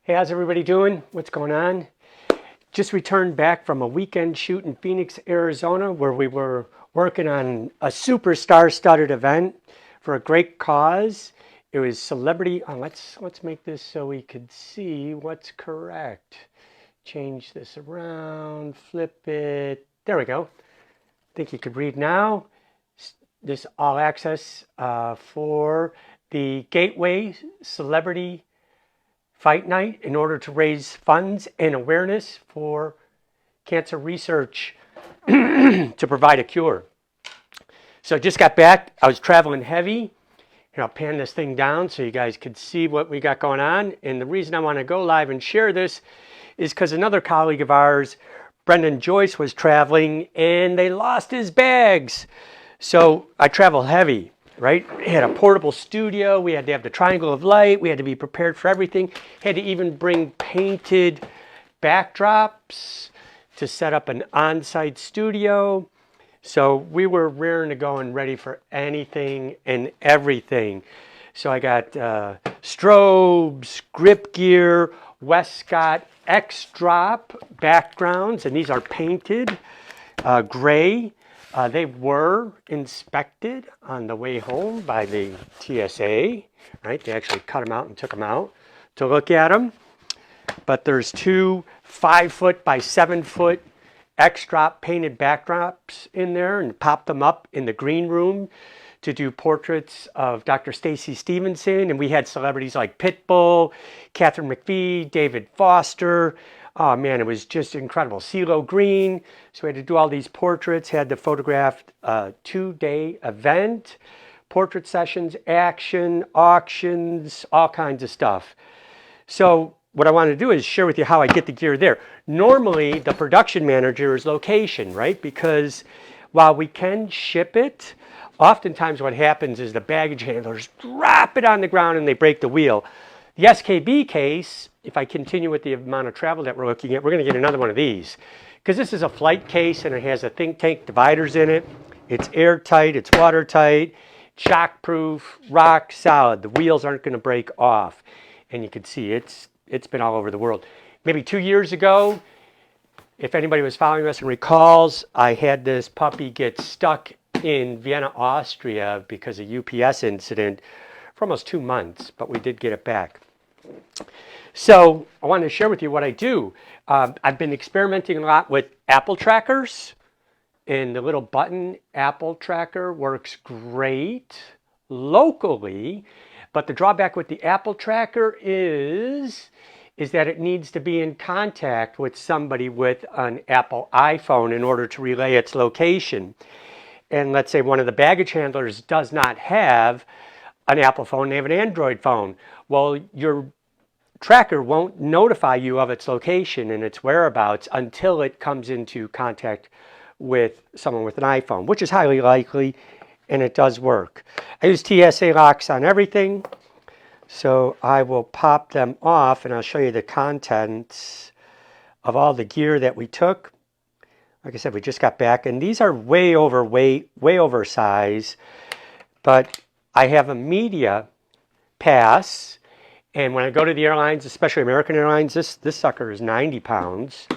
Hey, how's everybody doing? What's going on? Just returned back from a weekend shoot in Phoenix, Arizona, where we were working on a super star-studded event for a great cause. It was celebrity. Let's make this so we could see what's correct. Change this around, flip it. There we go. I think you could read now. This all access for the Gateway Celebrity Fight Night in order to raise funds and awareness for cancer research to provide a cure. So I just got back. I was traveling heavy. Here, I'll pan this thing down so you guys could see what we got going on. And the reason I want to go live and share this is because another colleague of ours, Brendan Joyce, was traveling and they lost his bags. So I travel heavy. Right? We had a portable studio. We had to have the triangle of light. We had to be prepared for everything. Had to even bring painted backdrops to set up an on-site studio. So we were raring to go and ready for anything and everything. So I got strobes, grip gear, Westcott X-Drop backgrounds, and these are painted gray. They were inspected on the way home by the TSA, right? They actually cut them out and took them out to look at them. But there's two 5-foot by 7-foot X-Drop painted backdrops in there and popped them up in the green room to do portraits of Dr. Stacy Stevenson. And we had celebrities like Pitbull, Catherine McPhee, David Foster. Oh man, it was just incredible. CeeLo Green. So we had to do all these portraits, had to photograph a 2-day event, portrait sessions, action, auctions, all kinds of stuff. So what I want to do is share with you how I get the gear there. Normally, the production manager is location, right? Because while we can ship it, oftentimes what happens is the baggage handlers drop it on the ground and they break the wheel. The SKB case, if I continue with the amount of travel that we're looking at, we're going to get another one of these. Because this is a flight case and it has a think tank dividers in it. It's airtight, it's watertight, shockproof, rock solid. The wheels aren't going to break off. And you can see it's been all over the world. Maybe 2 years ago, if anybody was following us and recalls, I had this puppy get stuck in Vienna, Austria because of a UPS incident for almost 2 months, but we did get it back. So I wanted to share with you what I do. I've been experimenting a lot with Apple trackers, and the little button Apple tracker works great locally, but the drawback with the Apple tracker is that it needs to be in contact with somebody with an Apple iPhone in order to relay its location. And let's say one of the baggage handlers does not have an Apple phone, they have an Android phone. Well, your tracker won't notify you of its location and its whereabouts until it comes into contact with someone with an iPhone, which is highly likely, and it does work. I use TSA locks on everything, so I will pop them off and I'll show you the contents of all the gear that we took. Like I said, we just got back, and these are way overweight, way oversized, but I have a media pass, and when I go to the airlines, especially American Airlines, this sucker is 90 pounds,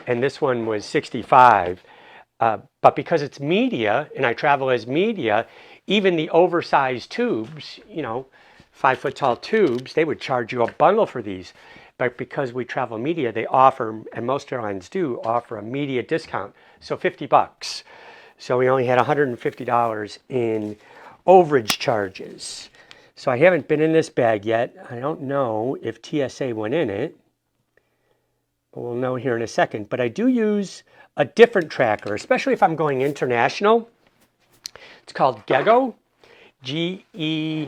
and this one was 65. But because it's media, and I travel as media, even the oversized tubes, 5-foot tall tubes, they would charge you a bundle for these. But because we travel media, they offer, and most airlines do, offer a media discount. So $50. So we only had $150 in overage charges. So I haven't been in this bag yet. I don't know if TSA went in it. We'll know here in a second. But I do use a different tracker, especially if I'm going international. It's called Gego, G-E-G-O.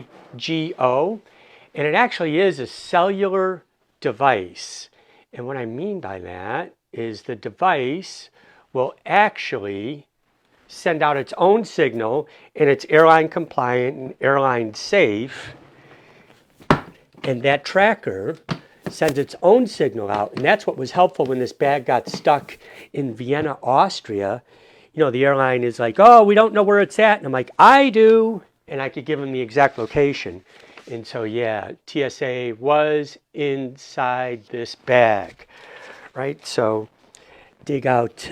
And it actually is a cellular device. And what I mean by that is the device will actually send out its own signal, and it's airline compliant and airline safe. And that tracker sends its own signal out, and that's what was helpful when this bag got stuck in Vienna, Austria. The airline is like, oh, we don't know where it's at. And I'm like, I do. And I could give them the exact location. And so, yeah, TSA was inside this bag, right? So dig out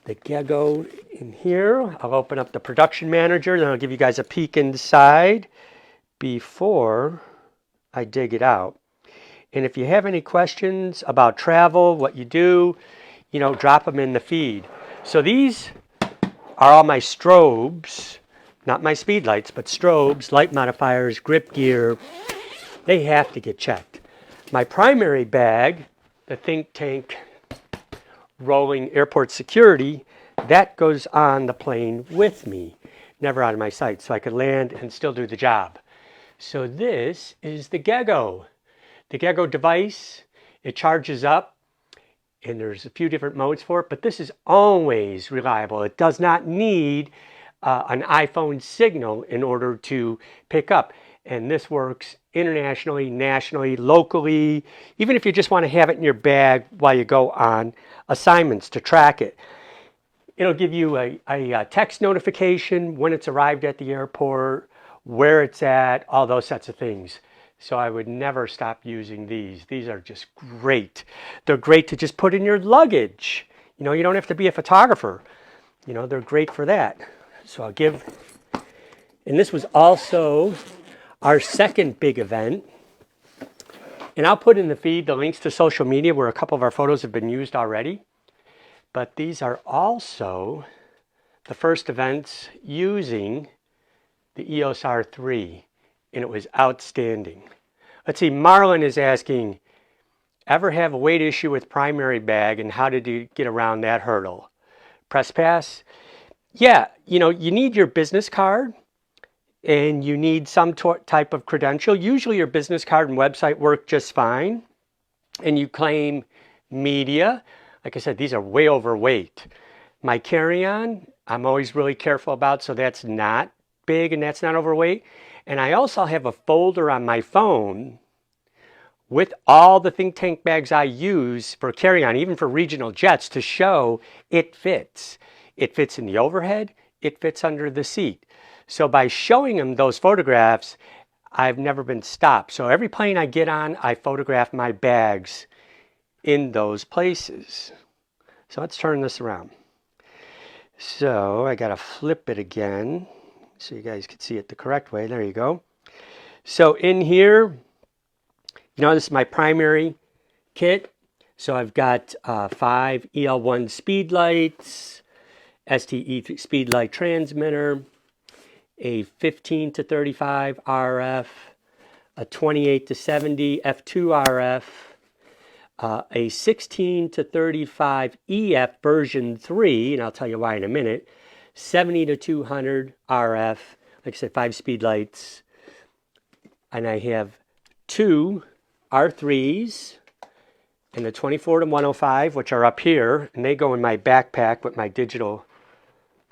the Gego in here. I'll open up the production manager, then I'll give you guys a peek inside before I dig it out. And if you have any questions about travel, what you do, drop them in the feed. So these are all my strobes, not my speed lights, but strobes, light modifiers, grip gear. They have to get checked. My primary bag, the Think Tank rolling airport security, that goes on the plane with me, never out of my sight, so I could land and still do the job. So this is the Gego. The Gego device, it charges up, and there's a few different modes for it, but this is always reliable. It does not need an iPhone signal in order to pick up. And this works internationally, nationally, locally, even if you just want to have it in your bag while you go on assignments to track it. It'll give you a text notification when it's arrived at the airport, where it's at, all those sets of things. So I would never stop using these. These are just great. They're great to just put in your luggage. You don't have to be a photographer. They're great for that. So I'll give, and this was also our second big event. And I'll put in the feed the links to social media where a couple of our photos have been used already. But these are also the first events using the EOS R3, and it was outstanding. Let's see, Marlon is asking, ever have a weight issue with primary bag, and how did you get around that hurdle? Press pass? Yeah, you need your business card, and you need some type of credential. Usually your business card and website work just fine, and you claim media. Like I said, these are way overweight. My carry-on, I'm always really careful about, so that's not big and that's not overweight. And I also have a folder on my phone with all the Think Tank bags I use for carry-on, even for regional jets, to show it fits. It fits in the overhead, it fits under the seat. So by showing them those photographs, I've never been stopped. So every plane I get on, I photograph my bags in those places. So let's turn this around. So I got to flip it again so you guys can see it the correct way. There you go. So in here, this is my primary kit. So I've got 5 EL1 speed lights, STE speed light transmitter, a 15 to 35 RF, a 28 to 70 F2 RF, a 16 to 35 EF version 3, and I'll tell you why in a minute, 70 to 200 RF, like I said, 5 speed lights, and I have 2 R3s and the 24 to 105, which are up here, and they go in my backpack with my digital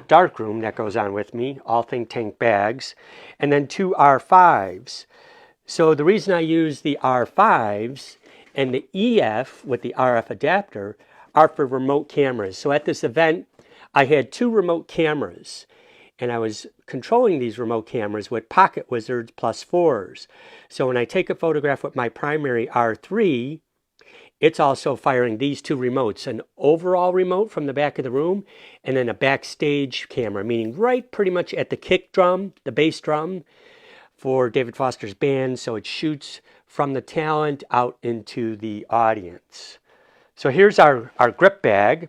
darkroom that goes on with me, all Think Tank bags, and then 2 R5s. So the reason I use the R5s and the EF with the RF adapter are for remote cameras. So at this event, I had 2 remote cameras, and I was controlling these remote cameras with Pocket Wizards +4s. So when I take a photograph with my primary R3, it's also firing these 2 remotes, an overall remote from the back of the room, and then a backstage camera, meaning right pretty much at the kick drum, the bass drum for David Foster's band, so it shoots from the talent out into the audience. So here's our grip bag.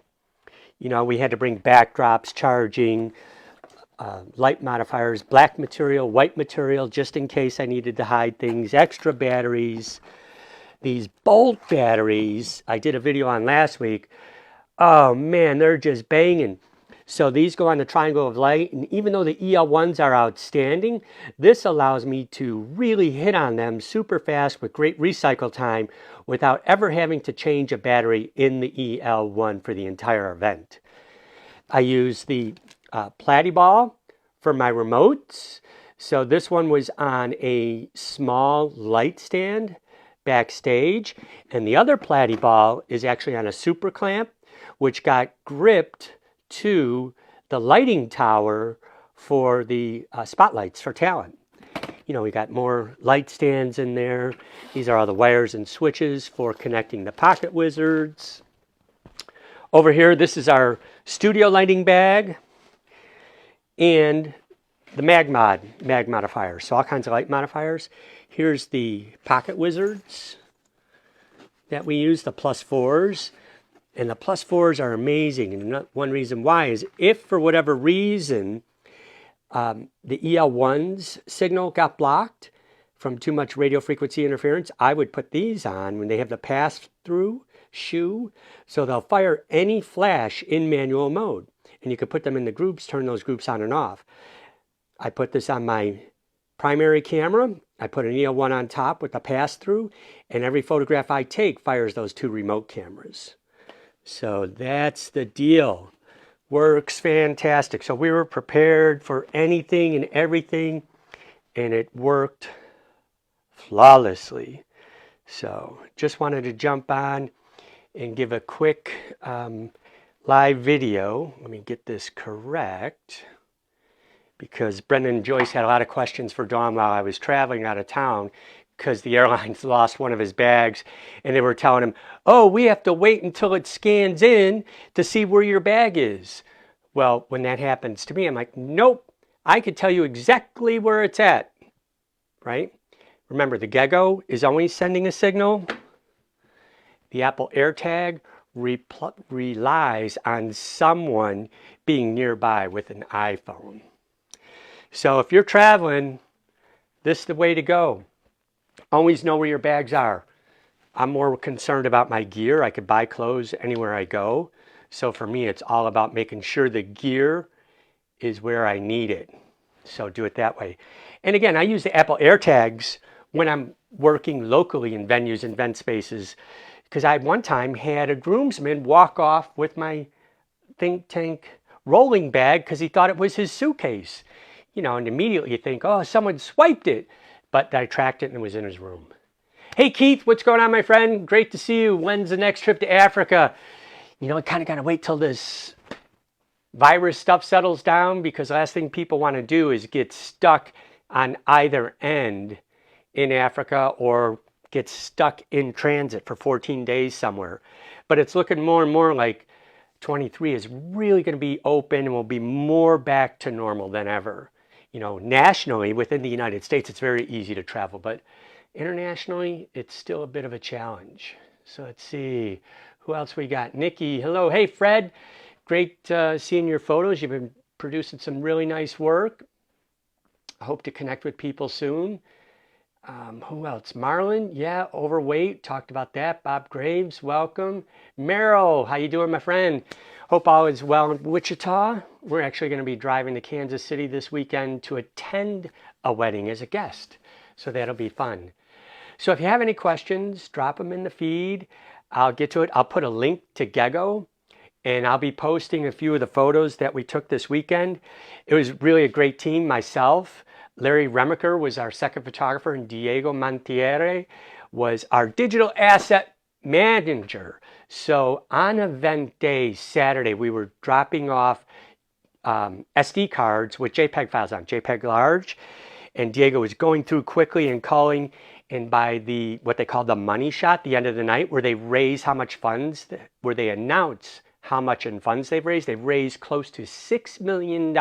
We had to bring backdrops, charging, light modifiers, black material, white material, just in case I needed to hide things, extra batteries. These Bolt batteries I did a video on last week. Oh man, they're just banging. So these go on the triangle of light, and even though the EL1s are outstanding, this allows me to really hit on them super fast with great recycle time without ever having to change a battery in the EL1 for the entire event. I use the Platy Ball for my remotes. So this one was on a small light stand backstage, and the other Platy Ball is actually on a super clamp, which got gripped to the lighting tower for the spotlights for talent. We got more light stands in there. These are all the wires and switches for connecting the pocket wizards. Over here, this is our studio lighting bag and the mag modifier. So all kinds of light modifiers. Here's the pocket wizards that we use, the +4s. And the +4s are amazing. And one reason why is if for whatever reason the EL1's signal got blocked from too much radio frequency interference, I would put these on when they have the pass-through shoe, so they'll fire any flash in manual mode. And you can put them in the groups, turn those groups on and off. I put this on my primary camera. I put an EL1 on top with the pass-through, and every photograph I take fires those 2 remote cameras. So that's the deal. Works fantastic. So we were prepared for anything and everything, and it worked flawlessly. So just wanted to jump on and give a quick live video. Let me get this correct, because Brendan and Joyce had a lot of questions for Dawn while I was traveling out of town, because the airlines lost one of his bags, and they were telling him, oh, we have to wait until it scans in to see where your bag is. Well, when that happens to me, I'm like, nope, I could tell you exactly where it's at, right? Remember, the Gego is always sending a signal. The Apple AirTag relies on someone being nearby with an iPhone. So if you're traveling, this is the way to go. Always know where your bags are. I'm more concerned about my gear. I could buy clothes anywhere I go. So for me, it's all about making sure the gear is where I need it. So do it that way. And again, I use the Apple AirTags when I'm working locally in venues and event spaces, because I one time had a groomsman walk off with my think tank rolling bag because he thought it was his suitcase. And immediately you think, oh, someone swiped it. But I tracked it and it was in his room. Hey, Keith, what's going on, my friend? Great to see you. When's the next trip to Africa? I kind of got to wait till this virus stuff settles down, because the last thing people want to do is get stuck on either end in Africa or get stuck in transit for 14 days somewhere. But it's looking more and more like 23 is really going to be open and will be more back to normal than ever. Nationally, within the United States, it's very easy to travel, but internationally, it's still a bit of a challenge. So let's see, who else we got? Nikki, hello. Hey, Fred, great seeing your photos. You've been producing some really nice work. I hope to connect with people soon. Who else? Marlon, yeah, overweight, talked about that. Bob Graves, welcome. Merrill, how you doing, my friend? Hope all is well in Wichita. We're actually going to be driving to Kansas City this weekend to attend a wedding as a guest. So that'll be fun. So if you have any questions, drop them in the feed. I'll get to it. I'll put a link to Gego, and I'll be posting a few of the photos that we took this weekend. It was really a great team. Myself, Larry Remaker was our second photographer, and Diego Mantiere was our digital asset manager. So on event day, Saturday, we were dropping off SD cards with JPEG files on, JPEG large, and Diego was going through quickly and calling, and by what they call the money shot, the end of the night, where they raise how much funds, where they announce how much in funds they've raised close to $6 million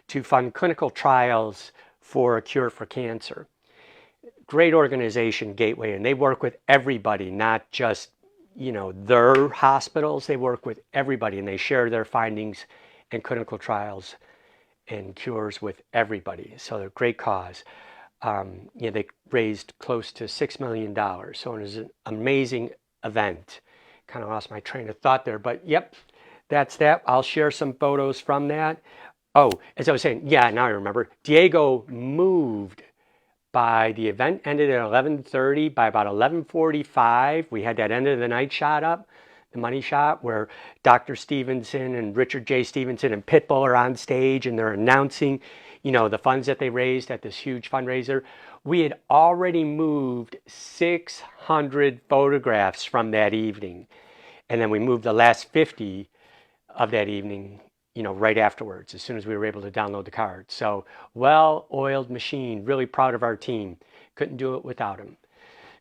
to fund clinical trials for a cure for cancer. Great organization, Gateway, and they work with everybody, not just their hospitals. They work with everybody, and they share their findings and clinical trials and cures with everybody. So they're a great cause. They raised close to $6 million. So it was an amazing event. Kind of lost my train of thought there, but yep, that's that. I'll share some photos from that. Oh, as I was saying, yeah, now I remember. Diego moved by the event ended at 11:30. By about 11:45, we had that end of the night shot up, the money shot, where Dr. Stevenson and Richard J. Stevenson and Pitbull are on stage and they're announcing, the funds that they raised at this huge fundraiser. We had already moved 600 photographs from that evening. And then we moved the last 50 of that evening right afterwards, as soon as we were able to download the card. So well-oiled machine. Really proud of our team. Couldn't do it without him.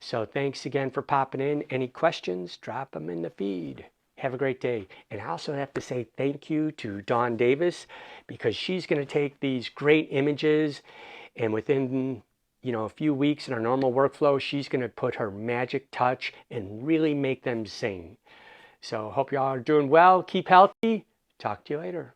So thanks again for popping in. Any questions, drop them in the feed. Have a great day. And I also have to say thank you to Dawn Davis, because she's going to take these great images, and within a few weeks in our normal workflow, she's going to put her magic touch and really make them sing. So hope y'all are doing well. Keep healthy. Talk to you later.